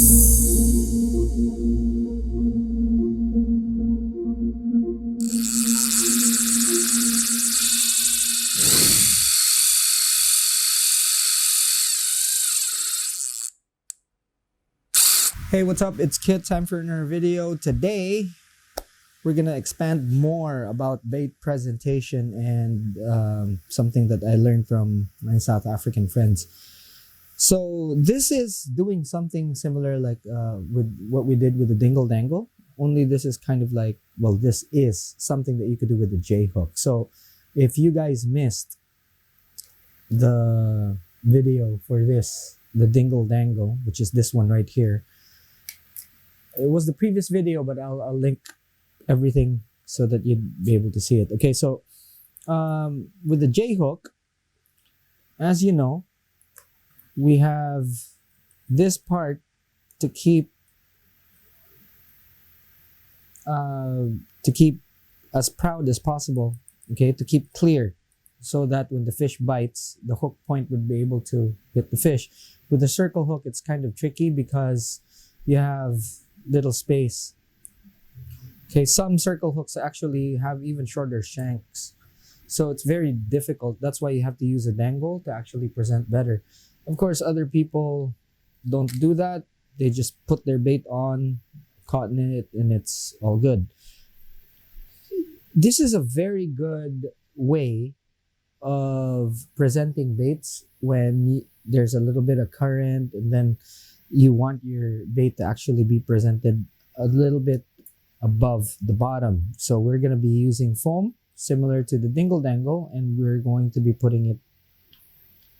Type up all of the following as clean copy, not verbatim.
Hey, what's up? It's Kit. Time for another video. Today, we're gonna expand more about bait presentation and something that I learned from my South African friends. So this is doing something similar like with what we did with the dingle dangle. Only this is kind of like, well, this is something that you could do with the J hook. So if you guys missed the video for this, the dingle dangle, which is this one right here, it was the previous video, but I'll link everything so that you'd be able to see it. Okay, so with the J hook, as you know, we have this part to keep as proud as possible. Okay, to keep clear, so that when the fish bites, the hook point would be able to hit the fish. With the circle hook, it's kind of tricky because you have little space. Okay, some circle hooks actually have even shorter shanks, so it's very difficult. That's why you have to use a dangle to actually present better. Of course, other people don't do that. They just put their bait on, caught in it, and it's all good. This is a very good way of presenting baits when there's a little bit of current, and then you want your bait to actually be presented a little bit above the bottom. So we're going to be using foam similar to the dingle dangle, and we're going to be putting it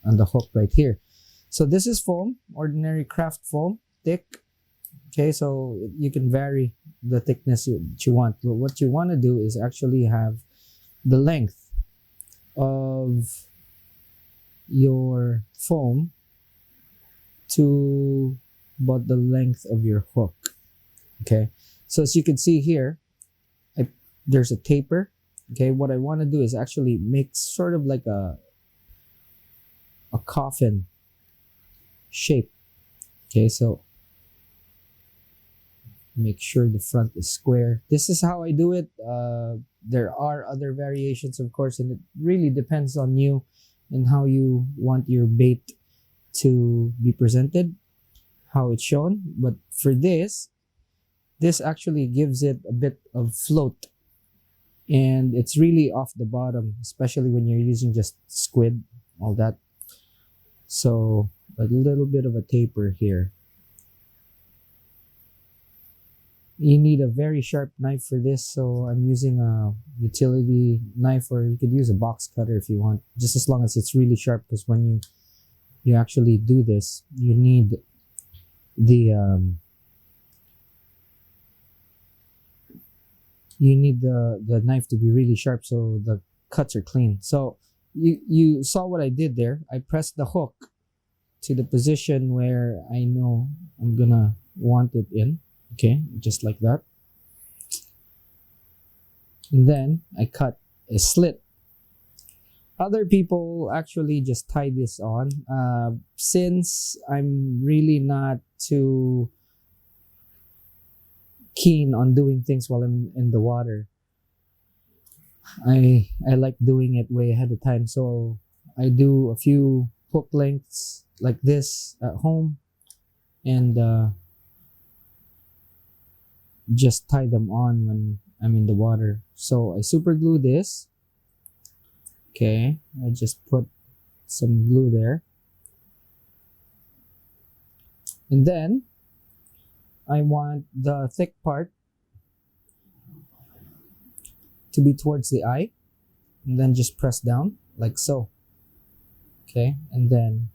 on the hook right here. So this is foam, ordinary craft foam, thick. Okay, so you can vary the thickness that you want. But what you want to do is actually have the length of your foam to about the length of your hook. Okay, so as you can see here, there's a taper. Okay, what I want to do is actually make sort of like a coffin shape. Okay, so make sure the front is square. This is how I do it. There are other variations, of course, and it really depends on you and how you want your bait to be presented, how it's shown. But for this actually gives it a bit of float, and it's really off the bottom, especially when you're using just squid, all that. So a little bit of a taper here. You need a very sharp knife for this, so I'm using a utility knife, or you could use a box cutter if you want, just as long as it's really sharp, because when you actually do this, you need the knife to be really sharp so the cuts are clean. So you saw what I did there. I pressed the hook to the position where I know I'm gonna want it in. Okay, just like that. And then I cut a slit. Other people actually just tie this on. Since I'm really not too keen on doing things while I'm in the water, I like doing it way ahead of time. So I do a few hook lengths like this at home, and just tie them on when I'm in the water. So I super glue this. Okay, I just put some glue there. And then I want the thick part to be towards the eye, and then just press down like so. Okay, and then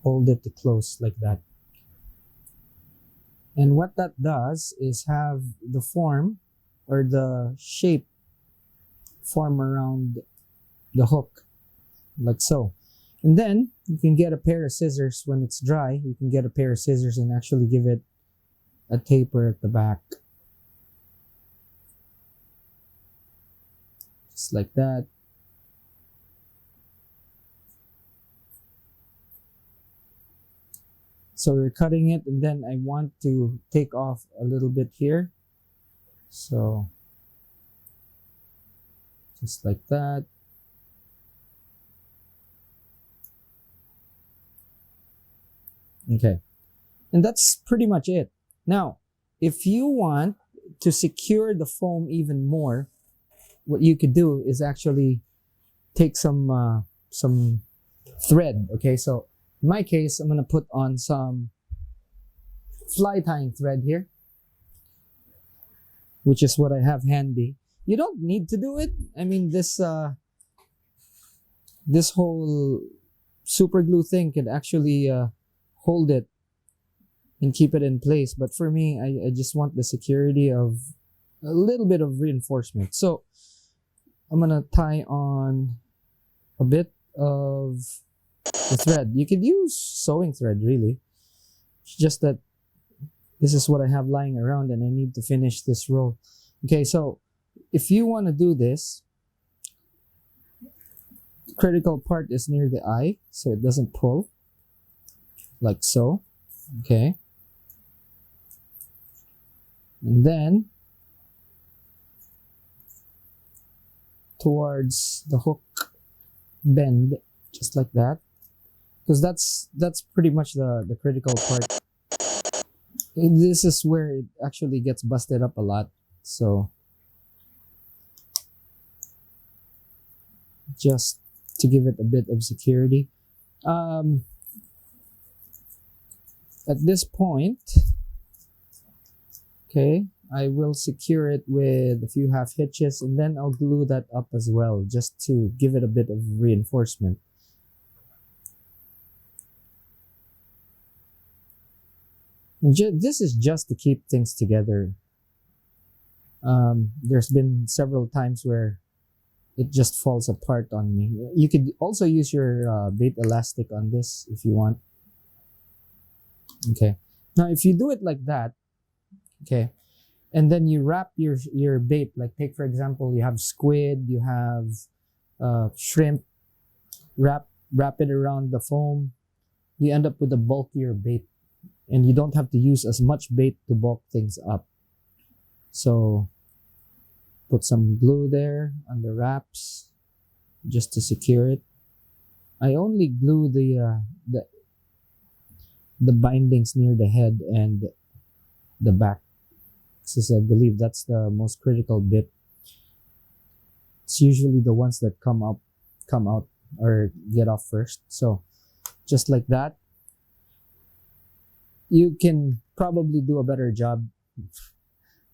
hold it to close like that. And what that does is have the form or the shape form around the hook like so. And then you can get a pair of scissors when it's dry. You can get a pair of scissors and actually give it a taper at the back. Just like that. So we're cutting it, and then I want to take off a little bit here. So just like that. Okay. And that's pretty much it. Now, if you want to secure the foam even more, what you could do is actually take some thread. Okay, so in my case, I'm gonna put on some fly tying thread here, which is what I have handy. You don't need to do it. I mean, this whole super glue thing can actually hold it and keep it in place. But for me, I just want the security of a little bit of reinforcement. So I'm gonna tie on a bit of the thread. You could use sewing thread, really. It's just that this is what I have lying around and I need to finish this row. Okay, so if you want to do this, the critical part is near the eye, so it doesn't pull, like so. Okay. And then towards the hook bend, just like that, because that's pretty much the critical part. This is where it actually gets busted up a lot, so just to give it a bit of security. At this point, okay, I will secure it with a few half hitches, and then I'll glue that up as well, just to give it a bit of reinforcement. And this is just to keep things together. There's been several times where it just falls apart on me. You could also use your bait elastic on this if you want. Okay. Now, if you do it like that, okay, and then you wrap your bait, like take for example, you have squid, you have shrimp, wrap it around the foam, you end up with a bulkier bait, and you don't have to use as much bait to bulk things up. So put some glue there on the wraps just to secure it. I only glue the bindings near the head and the back, since I believe that's the most critical bit. It's usually the ones that come out or get off first. So just like that. You can probably do a better job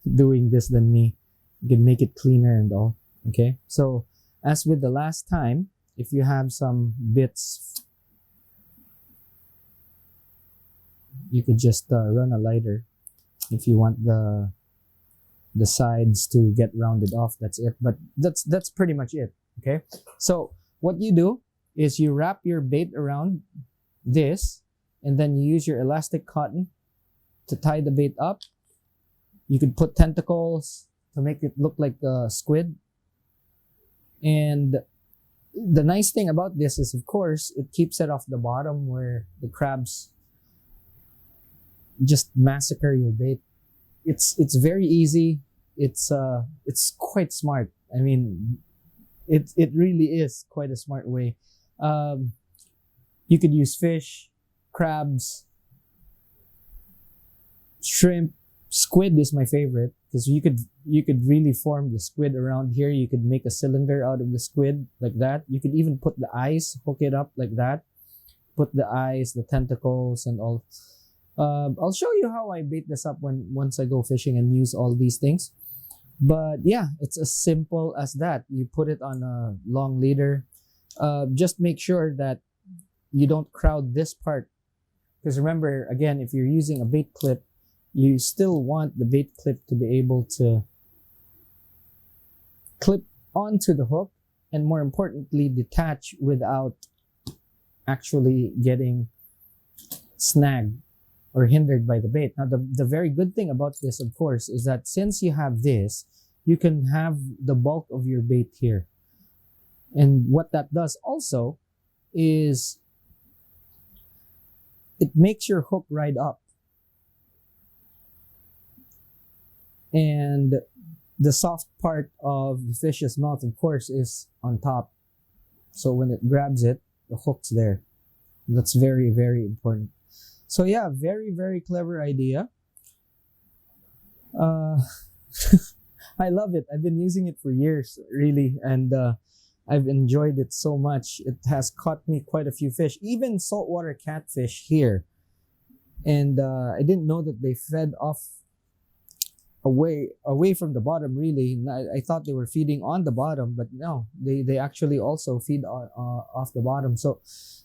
doing this than me. You can make it cleaner and all. Okay, so as with the last time, if you have some bits, you could just run a lighter. If you want the sides to get rounded off, that's it. But that's pretty much it. Okay, so what you do is you wrap your bait around this, and then you use your elastic cotton to tie the bait up. You could put tentacles to make it look like a squid. And the nice thing about this is, of course, it keeps it off the bottom where the crabs just massacre your bait. It's very easy. It's quite smart. I mean, it really is quite a smart way. You could use fish, crabs, shrimp. Squid is my favorite, because you could really form the squid around here. You could make a cylinder out of the squid like that. You could even put the eyes, hook it up like that, put the eyes, the tentacles, and all. I'll show you how I bait this up once I go fishing and use all these things. But yeah, it's as simple as that. You put it on a long leader. Just make sure that you don't crowd this part, because remember, again, if you're using a bait clip, you still want the bait clip to be able to clip onto the hook, and more importantly, detach without actually getting snagged or hindered by the bait. Now, the very good thing about this, of course, is that since you have this, you can have the bulk of your bait here. And what that does also is it makes your hook ride up. And the soft part of the fish's mouth, of course, is on top. So when it grabs it, the hook's there. That's very, very important. So yeah, very, very clever idea. I love it. I've been using it for years, really, and I've enjoyed it so much. It has caught me quite a few fish, even saltwater catfish here. And I didn't know that they fed off away from the bottom, really. I thought they were feeding on the bottom, but no, they actually also feed off the bottom. So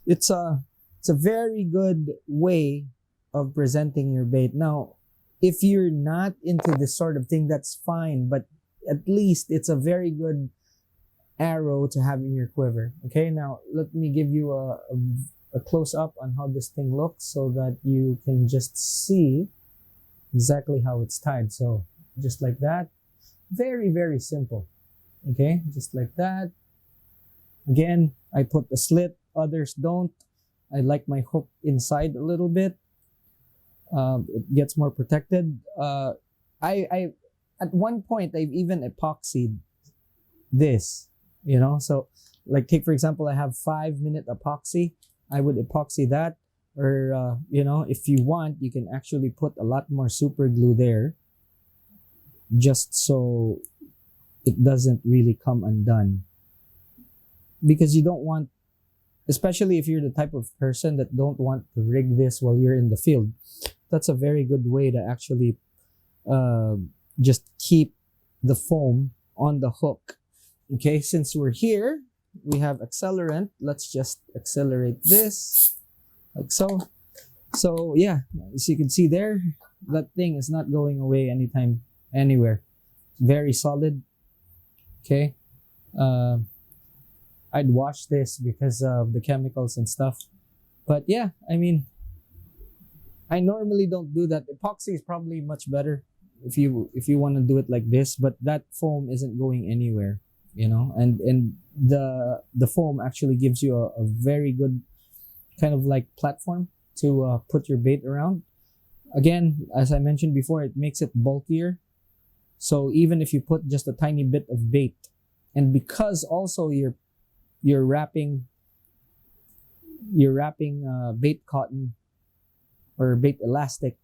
it's a very good way of presenting your bait. Now, if you're not into this sort of thing, that's fine, but at least it's a very good arrow to have in your quiver. Okay, now let me give you a close-up on how this thing looks so that you can just see exactly how it's tied. So just like that. Very, very simple. Okay, just like that. Again, I put the slit, others don't. I like my hook inside a little bit. It gets more protected. I at one point I've even epoxied this, you know. So like, take for example, I have 5-minute epoxy. I would epoxy that, or you know, if you want, you can actually put a lot more super glue there, just so it doesn't really come undone. Because you don't want, especially if you're the type of person that don't want to rig this while you're in the field, that's a very good way to actually just keep the foam on the hook. Okay, since we're here, we have accelerant. Let's just accelerate this like so. So yeah, as you can see there, that thing is not going away anytime, anywhere. Very solid. Okay. I'd wash this because of the chemicals and stuff. But yeah, I mean, I normally don't do that. Epoxy is probably much better if you want to do it like this, but that foam isn't going anywhere, you know, and the foam actually gives you a very good kind of like platform to put your bait around. Again, as I mentioned before, it makes it bulkier. So even if you put just a tiny bit of bait, and because also you're wrapping bait cotton or bait elastic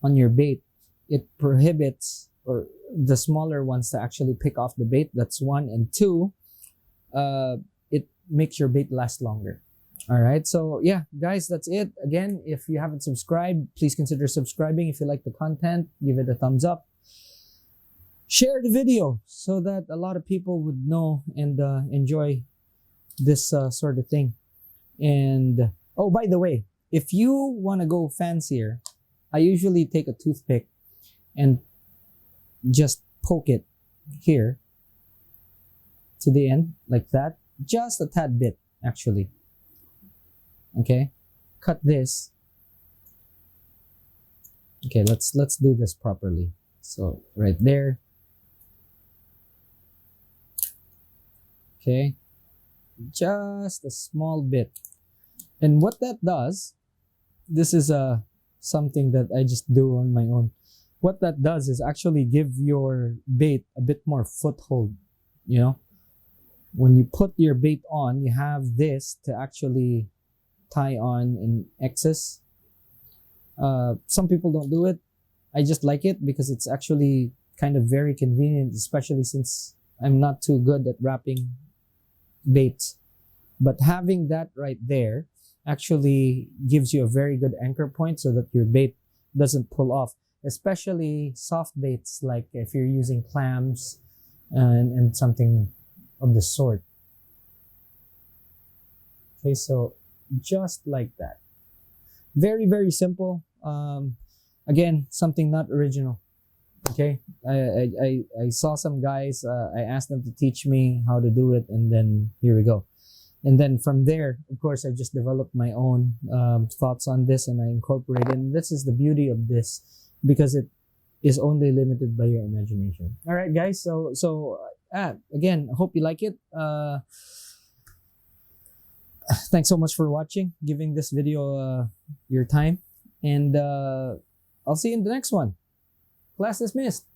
on your bait, it prohibits or the smaller ones to actually pick off the bait. That's one. And two, it makes your bait last longer. All right, so yeah, guys, that's it. Again, if you haven't subscribed, please consider subscribing. If you like the content, give it a thumbs up. Share the video so that a lot of people would know and enjoy this sort of thing. And oh, by the way, if you want to go fancier, I usually take a toothpick and just poke it here to the end like that, just a tad bit actually. Okay, cut this. Okay, let's do this properly. So right there. Okay, just a small bit. And what that does, this is something that I just do on my own. What that does is actually give your bait a bit more foothold. You know, when you put your bait on, you have this to actually tie on in excess. Some people don't do it. I just like it because it's actually kind of very convenient, especially since I'm not too good at wrapping baits. But having that right there actually gives you a very good anchor point so that your bait doesn't pull off, especially soft baits, like if you're using clams and something of the sort. Okay, so just like that. Very, very simple. Again, something not original. Okay, I saw some guys, I asked them to teach me how to do it, and then here we go. And then from there, of course, I just developed my own thoughts on this, and I incorporated. And this is the beauty of this, because it is only limited by your imagination. All right, guys. So again, I hope you like it. thanks so much for watching, giving this video your time, and I'll see you in the next one. Class dismissed.